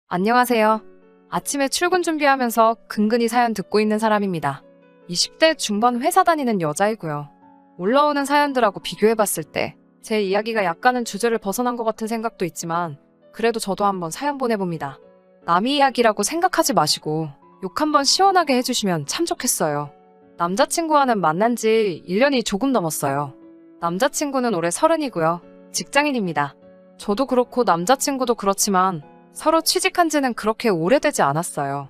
안녕하세요. 아침에 출근 준비하면서 근근히 사연 듣고 있는 사람입니다. 20대 중반 회사 다니는 여자이고요. 올라오는 사연들하고 비교해봤을 때 제 이야기가 약간은 주제를 벗어난 것 같은 생각도 있지만 그래도 저도 한번 사연 보내봅니다. 남의 이야기라고 생각하지 마시고 욕 한번 시원하게 해주시면 참 좋겠어요. 남자친구와는 만난 지 1년이 조금 넘었어요. 남자친구는 올해 30이고요. 직장인입니다. 저도 그렇고 남자친구도 그렇지만 서로 취직한 지는 그렇게 오래되지 않았어요.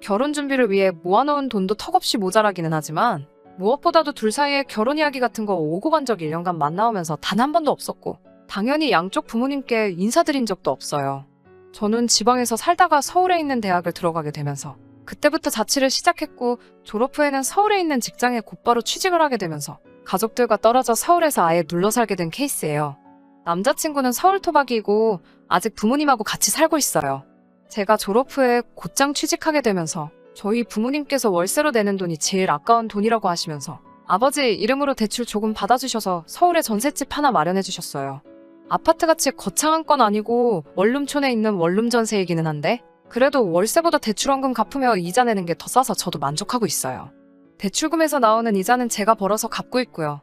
결혼 준비를 위해 모아놓은 돈도 턱없이 모자라기는 하지만 무엇보다도 둘 사이에 결혼 이야기 같은 거 오고 간 적 1년간 만나오면서 단 한 번도 없었고 당연히 양쪽 부모님께 인사드린 적도 없어요. 저는 지방에서 살다가 서울에 있는 대학을 들어가게 되면서 그때부터 자취를 시작했고 졸업 후에는 서울에 있는 직장에 곧바로 취직을 하게 되면서 가족들과 떨어져 서울에서 아예 눌러 살게 된 케이스예요. 남자친구는 서울 토박이고 아직 부모님하고 같이 살고 있어요. 제가 졸업 후에 곧장 취직하게 되면서 저희 부모님께서 월세로 내는 돈이 제일 아까운 돈이라고 하시면서 아버지 이름으로 대출 조금 받아주셔서 서울에 전셋집 하나 마련해 주셨어요. 아파트같이 거창한 건 아니고 원룸촌에 있는 원룸 전세이기는 한데 그래도 월세보다 대출원금 갚으며 이자 내는 게 더 싸서 저도 만족하고 있어요. 대출금에서 나오는 이자는 제가 벌어서 갚고 있고요.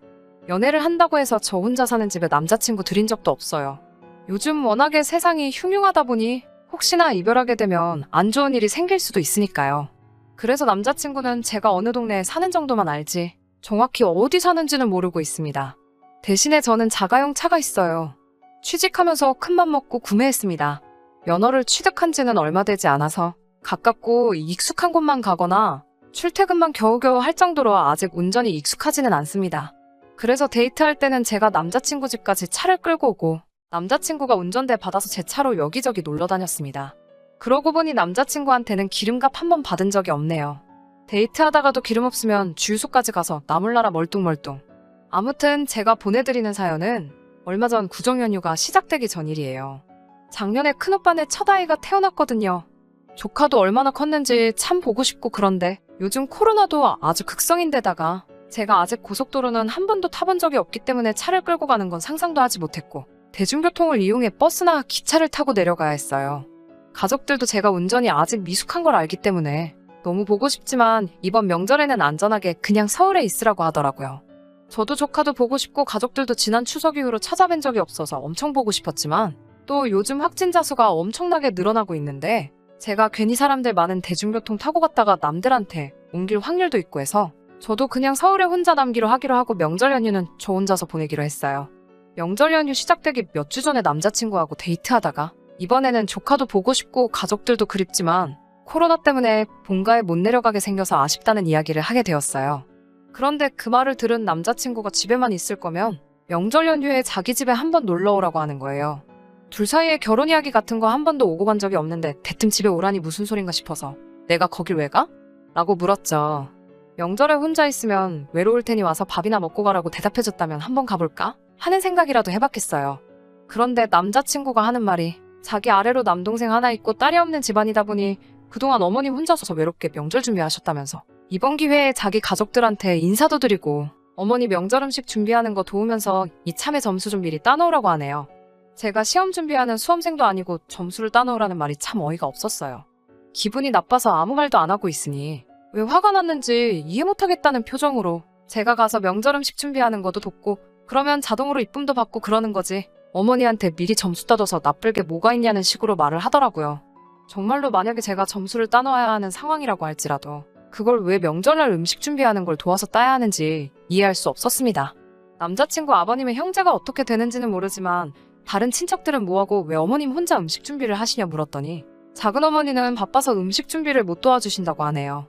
연애를 한다고 해서 저 혼자 사는 집에 남자친구 들인 적도 없어요. 요즘 워낙에 세상이 흉흉하다 보니 혹시나 이별하게 되면 안 좋은 일이 생길 수도 있으니까요. 그래서 남자친구는 제가 어느 동네에 사는 정도만 알지 정확히 어디 사는지는 모르고 있습니다. 대신에 저는 자가용 차가 있어요. 취직하면서 큰맘 먹고 구매했습니다. 면허를 취득한 지는 얼마 되지 않아서 가깝고 익숙한 곳만 가거나 출퇴근만 겨우겨우 할 정도로 아직 운전이 익숙하지는 않습니다. 그래서 데이트할 때는 제가 남자친구 집까지 차를 끌고 오고 남자친구가 운전대 받아서 제 차로 여기저기 놀러 다녔습니다. 그러고 보니 남자친구한테는 기름값 한 번 받은 적이 없네요. 데이트하다가도 기름 없으면 주유소까지 가서 나 몰라라 멀뚱멀뚱. 아무튼 제가 보내드리는 사연은 얼마 전 구정연휴가 시작되기 전 일이에요. 작년에 큰오빠네 첫 아이가 태어났거든요. 조카도 얼마나 컸는지 참 보고 싶고 그런데 요즘 코로나도 아주 극성인데다가 제가 아직 고속도로는 한 번도 타본 적이 없기 때문에 차를 끌고 가는 건 상상도 하지 못했고 대중교통을 이용해 버스나 기차를 타고 내려가야 했어요. 가족들도 제가 운전이 아직 미숙한 걸 알기 때문에 너무 보고 싶지만 이번 명절에는 안전하게 그냥 서울에 있으라고 하더라고요. 저도 조카도 보고 싶고 가족들도 지난 추석 이후로 찾아뵌 적이 없어서 엄청 보고 싶었지만 또 요즘 확진자 수가 엄청나게 늘어나고 있는데 제가 괜히 사람들 많은 대중교통 타고 갔다가 남들한테 옮길 확률도 있고 해서 저도 그냥 서울에 혼자 남기로 하기로 하고 명절 연휴는 저 혼자서 보내기로 했어요. 명절 연휴 시작되기 몇 주 전에 남자친구하고 데이트하다가 이번에는 조카도 보고 싶고 가족들도 그립지만 코로나 때문에 본가에 못 내려가게 생겨서 아쉽다는 이야기를 하게 되었어요. 그런데 그 말을 들은 남자친구가 집에만 있을 거면 명절 연휴에 자기 집에 한번 놀러 오라고 하는 거예요. 둘 사이에 결혼 이야기 같은 거 한 번도 오고 간 적이 없는데 대뜸 집에 오라니 무슨 소린가 싶어서 내가 거길 왜 가? 라고 물었죠. 명절에 혼자 있으면 외로울 테니 와서 밥이나 먹고 가라고 대답해줬다면 한번 가볼까? 하는 생각이라도 해봤겠어요. 그런데 남자친구가 하는 말이 자기 아래로 남동생 하나 있고 딸이 없는 집안이다 보니 그동안 어머님 혼자서 외롭게 명절 준비하셨다면서 이번 기회에 자기 가족들한테 인사도 드리고 어머니 명절 음식 준비하는 거 도우면서 이참에 점수 좀 미리 따놓으라고 하네요. 제가 시험 준비하는 수험생도 아니고 점수를 따놓으라는 말이 참 어이가 없었어요. 기분이 나빠서 아무 말도 안 하고 있으니 왜 화가 났는지 이해 못하겠다는 표정으로 제가 가서 명절 음식 준비하는 것도 돕고 그러면 자동으로 이쁨도 받고 그러는 거지 어머니한테 미리 점수 따둬서 나쁠 게 뭐가 있냐는 식으로 말을 하더라고요. 정말로 만약에 제가 점수를 따놔야 하는 상황이라고 할지라도 그걸 왜 명절날 음식 준비하는 걸 도와서 따야 하는지 이해할 수 없었습니다. 남자친구 아버님의 형제가 어떻게 되는지는 모르지만 다른 친척들은 뭐하고 왜 어머님 혼자 음식 준비를 하시냐 물었더니 작은 어머니는 바빠서 음식 준비를 못 도와주신다고 하네요.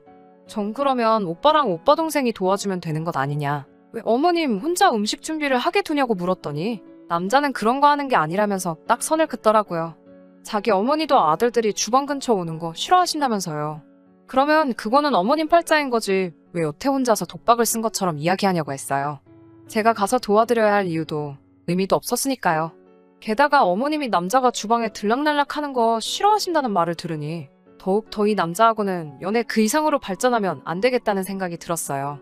전 그러면 오빠랑 오빠 동생이 도와주면 되는 것 아니냐 왜 어머님 혼자 음식 준비를 하게 두냐고 물었더니 남자는 그런 거 하는 게 아니라면서 딱 선을 긋더라고요. 자기 어머니도 아들들이 주방 근처 오는 거 싫어하신다면서요. 그러면 그거는 어머님 팔자인 거지 왜 여태 혼자서 독박을 쓴 것처럼 이야기하냐고 했어요. 제가 가서 도와드려야 할 이유도 의미도 없었으니까요. 게다가 어머님이 남자가 주방에 들락날락 하는 거 싫어하신다는 말을 들으니 더욱 더 이 남자하고는 연애 그 이상으로 발전하면 안 되겠다는 생각이 들었어요.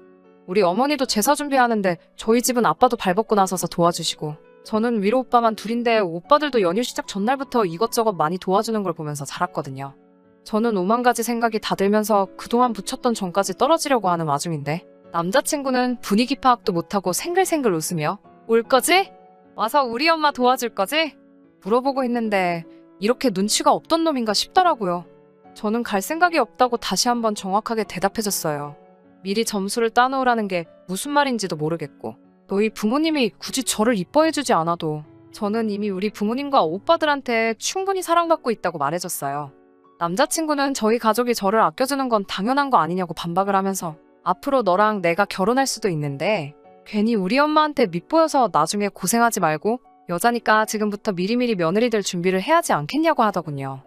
우리 어머니도 제사 준비하는데 저희 집은 아빠도 발벗고 나서서 도와주시고 저는 위로 오빠만 둘인데 오빠들도 연휴 시작 전날부터 이것저것 많이 도와주는 걸 보면서 자랐거든요. 저는 오만 가지 생각이 다 들면서 그동안 붙였던 정까지 떨어지려고 하는 와중인데 남자친구는 분위기 파악도 못하고 생글생글 웃으며 올 거지? 와서 우리 엄마 도와줄 거지? 물어보고 있는데 이렇게 눈치가 없던 놈인가 싶더라고요. 저는 갈 생각이 없다고 다시 한번 정확하게 대답해줬어요. 미리 점수를 따놓으라는 게 무슨 말인지도 모르겠고 너희 부모님이 굳이 저를 이뻐해주지 않아도 저는 이미 우리 부모님과 오빠들한테 충분히 사랑받고 있다고 말해줬어요. 남자친구는 저희 가족이 저를 아껴주는 건 당연한 거 아니냐고 반박을 하면서 앞으로 너랑 내가 결혼할 수도 있는데 괜히 우리 엄마한테 밉보여서 나중에 고생하지 말고 여자니까 지금부터 미리미리 며느리 될 준비를 해야지 않겠냐고 하더군요.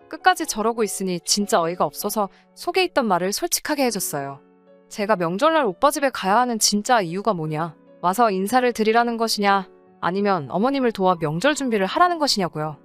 끝까지 저러고 있으니 진짜 어이가 없어서 속에 있던 말을 솔직하게 해줬어요. 제가 명절날 오빠 집에 가야 하는 진짜 이유가 뭐냐? 와서 인사를 드리라는 것이냐? 아니면 어머님을 도와 명절 준비를 하라는 것이냐고요.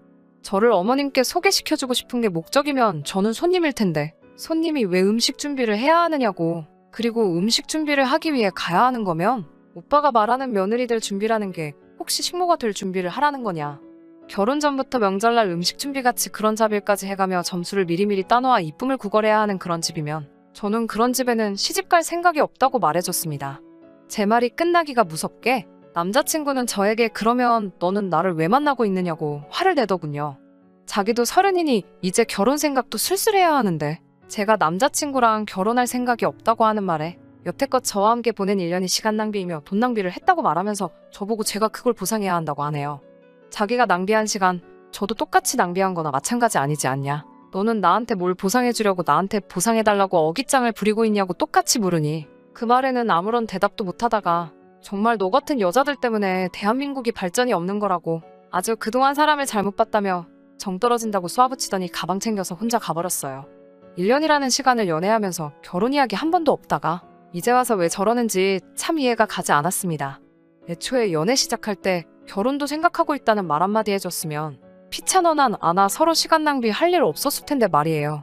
저를 어머님께 소개시켜주고 싶은 게 목적이면 저는 손님일 텐데 손님이 왜 음식 준비를 해야 하느냐고. 그리고 음식 준비를 하기 위해 가야 하는 거면 오빠가 말하는 며느리 될 준비라는 게 혹시 식모가 될 준비를 하라는 거냐. 결혼 전부터 명절날 음식 준비같이 그런 자빌까지 해가며 점수를 미리미리 따놓아 이쁨을 구걸해야 하는 그런 집이면 저는 그런 집에는 시집갈 생각이 없다고 말해줬습니다. 제 말이 끝나기가 무섭게 남자친구는 저에게 그러면 너는 나를 왜 만나고 있느냐고 화를 내더군요. 자기도 30이니 이제 결혼 생각도 슬슬해야 하는데 제가 남자친구랑 결혼할 생각이 없다고 하는 말에 여태껏 저와 함께 보낸 1년이 시간 낭비이며 돈 낭비를 했다고 말하면서 저보고 제가 그걸 보상해야 한다고 하네요. 자기가 낭비한 시간 저도 똑같이 낭비한 거나 마찬가지 아니지 않냐. 너는 나한테 뭘 보상해주려고 나한테 보상해달라고 어깃장을 부리고 있냐고 똑같이 물으니 그 말에는 아무런 대답도 못하다가 정말 너 같은 여자들 때문에 대한민국이 발전이 없는 거라고 아주 그동안 사람을 잘못 봤다며 정 떨어진다고 쏘아붙이더니 가방 챙겨서 혼자 가버렸어요. 1년이라는 시간을 연애하면서 결혼 이야기 한 번도 없다가 이제 와서 왜 저러는지 참 이해가 가지 않았습니다. 애초에 연애 시작할 때 결혼도 생각하고 있다는 말 한마디 해줬으면 피차너난 아나 서로 시간 낭비 할 일 없었을 텐데 말이에요.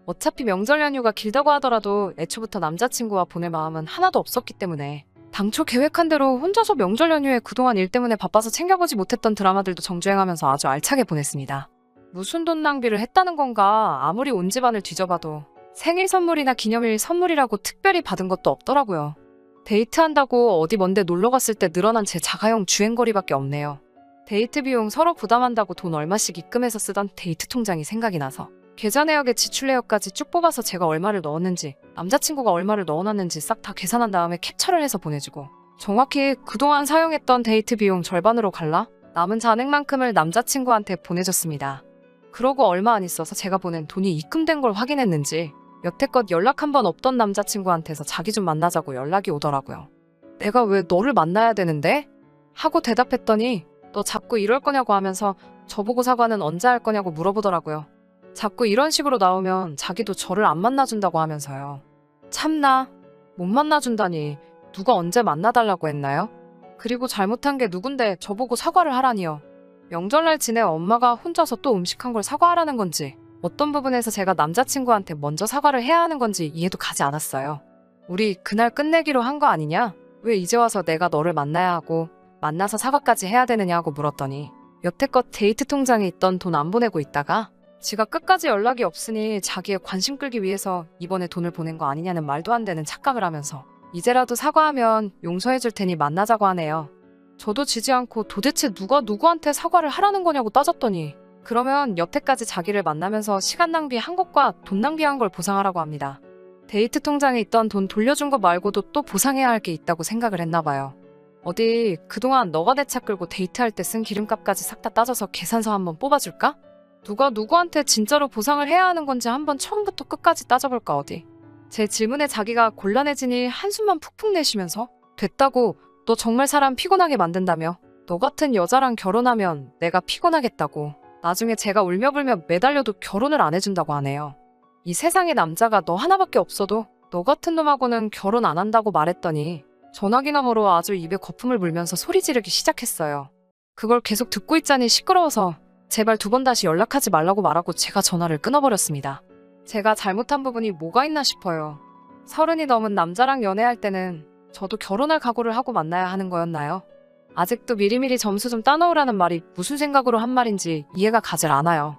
어차피 명절 연휴가 길다고 하더라도 애초부터 남자친구와 보낼 마음은 하나도 없었기 때문에 당초 계획한 대로 혼자서 명절 연휴에 그동안 일 때문에 바빠서 챙겨보지 못했던 드라마들도 정주행하면서 아주 알차게 보냈습니다. 무슨 돈 낭비를 했다는 건가 아무리 온 집안을 뒤져봐도 생일 선물이나 기념일 선물이라고 특별히 받은 것도 없더라고요. 데이트한다고 어디 먼데 놀러 갔을 때 늘어난 제 자가용 주행거리밖에 없네요. 데이트 비용 서로 부담한다고 돈 얼마씩 입금해서 쓰던 데이트 통장이 생각이 나서 계좌 내역에 지출 내역까지 쭉 뽑아서 제가 얼마를 넣었는지 남자친구가 얼마를 넣어놨는지 싹 다 계산한 다음에 캡처를 해서 보내주고 정확히 그동안 사용했던 데이트 비용 절반으로 갈라 남은 잔액만큼을 남자친구한테 보내줬습니다. 그러고 얼마 안 있어서 제가 보낸 돈이 입금된 걸 확인했는지 여태껏 연락 한 번 없던 남자친구한테서 자기 좀 만나자고 연락이 오더라고요. 내가 왜 너를 만나야 되는데? 하고 대답했더니 너 자꾸 이럴 거냐고 하면서 저보고 사과는 언제 할 거냐고 물어보더라고요. 자꾸 이런 식으로 나오면 자기도 저를 안 만나준다고 하면서요. 참나, 못 만나준다니 누가 언제 만나달라고 했나요? 그리고 잘못한 게 누군데 저보고 사과를 하라니요. 명절날 지내 엄마가 혼자서 또 음식한 걸 사과하라는 건지 어떤 부분에서 제가 남자친구한테 먼저 사과를 해야 하는 건지 이해도 가지 않았어요. 우리 그날 끝내기로 한 거 아니냐? 왜 이제 와서 내가 너를 만나야 하고 만나서 사과까지 해야 되느냐고 물었더니 여태껏 데이트 통장에 있던 돈 안 보내고 있다가 지가 끝까지 연락이 없으니 자기의 관심 끌기 위해서 이번에 돈을 보낸 거 아니냐는 말도 안 되는 착각을 하면서 이제라도 사과하면 용서해줄 테니 만나자고 하네요. 저도 지지 않고 도대체 누가 누구한테 사과를 하라는 거냐고 따졌더니 그러면 여태까지 자기를 만나면서 시간 낭비한 것과 돈 낭비한 걸 보상하라고 합니다. 데이트 통장에 있던 돈 돌려준 거 말고도 또 보상해야 할 게 있다고 생각을 했나 봐요. 어디 그동안 너가 내 차 끌고 데이트할 때 쓴 기름값까지 싹 다 따져서 계산서 한번 뽑아줄까? 누가 누구한테 진짜로 보상을 해야 하는 건지 한번 처음부터 끝까지 따져볼까 어디. 제 질문에 자기가 곤란해지니 한숨만 푹푹 내쉬면서 됐다고 너 정말 사람 피곤하게 만든다며 너 같은 여자랑 결혼하면 내가 피곤하겠다고 나중에 제가 울며불며 매달려도 결혼을 안 해준다고 하네요. 이 세상에 남자가 너 하나밖에 없어도 너 같은 놈하고는 결혼 안 한다고 말했더니 전화기 너머로 아주 입에 거품을 물면서 소리 지르기 시작했어요. 그걸 계속 듣고 있자니 시끄러워서 제발 2번 다시 연락하지 말라고 말하고 제가 전화를 끊어버렸습니다. 제가 잘못한 부분이 뭐가 있나 싶어요. 30이 넘은 남자랑 연애할 때는 저도 결혼할 각오를 하고 만나야 하는 거였나요? 아직도 미리미리 점수 좀 따놓으라는 말이 무슨 생각으로 한 말인지 이해가 가질 않아요.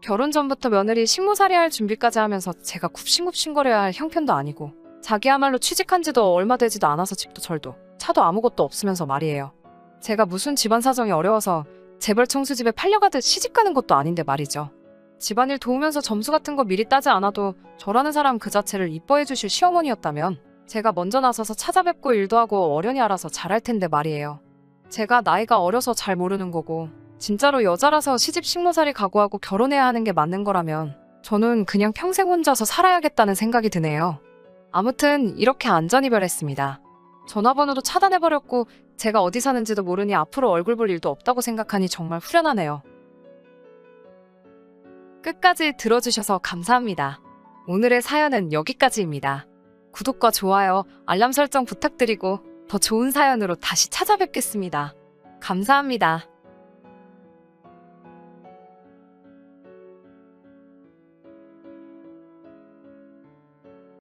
결혼 전부터 며느리 식모살이 할 준비까지 하면서 제가 굽신굽신거려야 할 형편도 아니고 자기야말로 취직한 지도 얼마 되지도 않아서 집도 절도 차도 아무것도 없으면서 말이에요. 제가 무슨 집안 사정이 어려워서 재벌 청수집에 팔려가듯 시집가는 것도 아닌데 말이죠. 집안일 도우면서 점수 같은 거 미리 따지 않아도 저라는 사람 그 자체를 이뻐해 주실 시어머니였다면 제가 먼저 나서서 찾아뵙고 일도 하고 어련히 알아서 잘할 텐데 말이에요. 제가 나이가 어려서 잘 모르는 거고 진짜로 여자라서 시집 식모살이 각오하고 결혼해야 하는 게 맞는 거라면 저는 그냥 평생 혼자서 살아야겠다는 생각이 드네요. 아무튼 이렇게 안전이별했습니다. 전화번호도 차단해버렸고 제가 어디 사는지도 모르니 앞으로 얼굴 볼 일도 없다고 생각하니 정말 후련하네요. 끝까지 들어주셔서 감사합니다. 오늘의 사연은 여기까지입니다. 구독과 좋아요, 알람 설정 부탁드리고 더 좋은 사연으로 다시 찾아뵙겠습니다. 감사합니다.